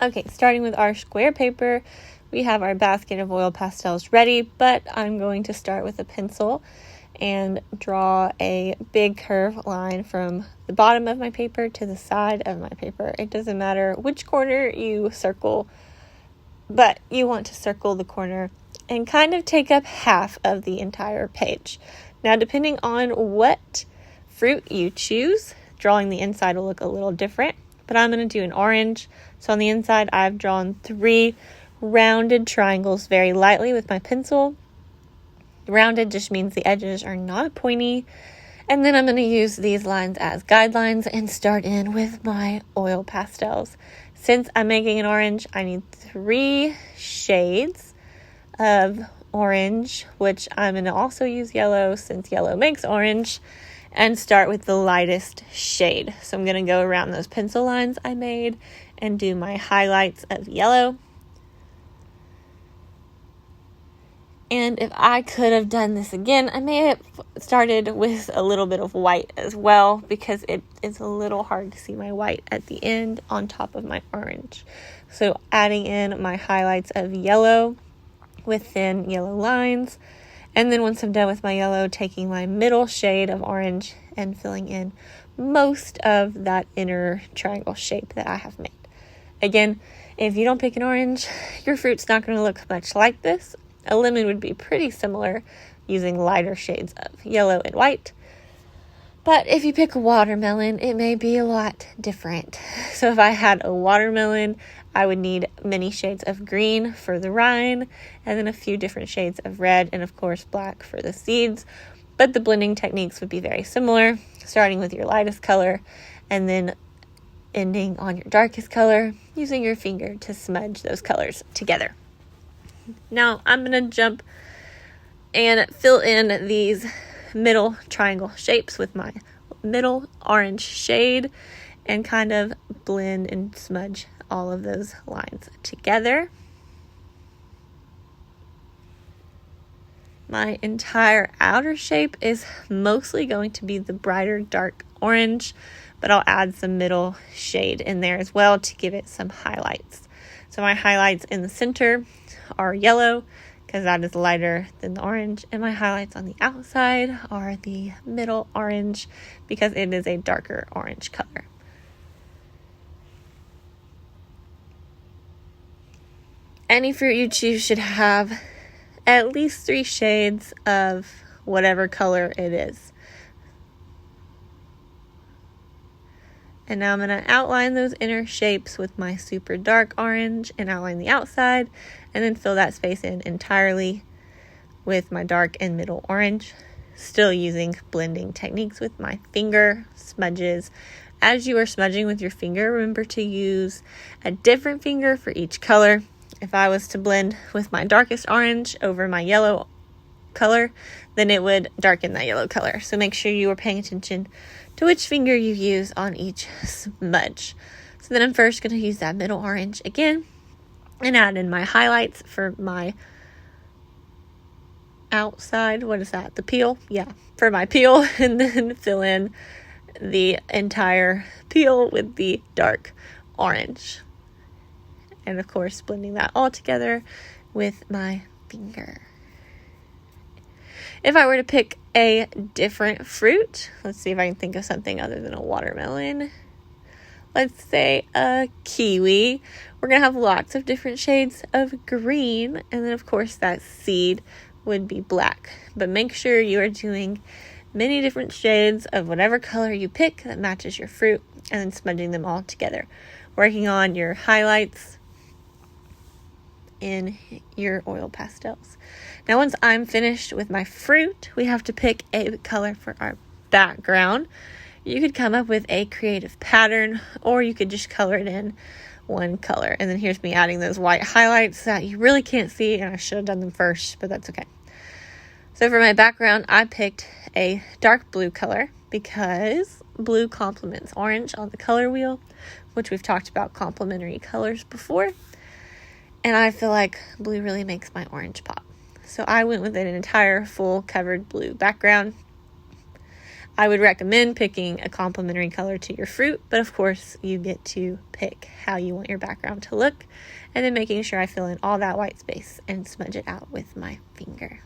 Okay, starting with our square paper, we have our basket of oil pastels ready, but I'm going to start with a pencil and draw a big curve line from the bottom of my paper to the side of my paper. It doesn't matter which corner you circle, but you want to circle the corner and kind of take up half of the entire page. Now, depending on what fruit you choose, drawing the inside will look a little different, but I'm going to do an orange. So on the inside, I've drawn 3 rounded triangles very lightly with my pencil. Rounded just means the edges are not pointy. And then I'm going to use these lines as guidelines and start in with my oil pastels. Since I'm making an orange, I need 3 shades of orange, which I'm going to also use yellow since yellow makes orange, and start with the lightest shade. So I'm going to go around those pencil lines I made and do my highlights of yellow. And if I could have done this again, I may have started with a little bit of white as well, because it is a little hard to see my white at the end on top of my orange. So adding in my highlights of yellow with thin yellow lines. And then once I'm done with my yellow, taking my middle shade of orange and filling in most of that inner triangle shape that I have made. Again, if you don't pick an orange, your fruit's not going to look much like this. A lemon would be pretty similar, using lighter shades of yellow and white. But if you pick a watermelon, it may be a lot different. So if I had a watermelon, I would need many shades of green for the rind, and then a few different shades of red, and of course black for the seeds. But the blending techniques would be very similar, starting with your lightest color, and then ending on your darkest color, using your finger to smudge those colors together. Now I'm going to jump and fill in these middle triangle shapes with my middle orange shade and kind of blend and smudge all of those lines together. My entire outer shape is mostly going to be the brighter dark orange, but I'll add some middle shade in there as well to give it some highlights. So my highlights in the center are yellow, because that is lighter than the orange, and my highlights on the outside are the middle orange, because it is a darker orange color. Any fruit you choose should have at least 3 shades of whatever color it is. And now I'm going to outline those inner shapes with my super dark orange and outline the outside, and then fill that space in entirely with my dark and middle orange, still using blending techniques with my finger smudges. As you are smudging with your finger, remember to use a different finger for each color. If I was to blend with my darkest orange over my yellow color, then it would darken that yellow color. So make sure you are paying attention to which finger you use on each smudge. So then I'm first going to use that middle orange again and add in my highlights for my outside. What is that? The peel? Yeah, for my peel, and then fill in the entire peel with the dark orange. And of course, blending that all together with my finger. If I were to pick a different fruit, let's see if I can think of something other than a watermelon. Let's say a kiwi. We're going to have lots of different shades of green. And then, of course, that seed would be black. But make sure you are doing many different shades of whatever color you pick that matches your fruit, and then smudging them all together. Working on your highlights in your oil pastels. Now, once I'm finished with my fruit, we have to pick a color for our background. You could come up with a creative pattern, or you could just color it in one color. And then here's me adding those white highlights that you really can't see, and I should have done them first, but that's okay. So for my background, I picked a dark blue color because blue complements orange on the color wheel, which we've talked about complementary colors before. And I feel like blue really makes my orange pop. So I went with an entire full covered blue background. I would recommend picking a complementary color to your fruit, but of course you get to pick how you want your background to look, and then making sure I fill in all that white space and smudge it out with my finger.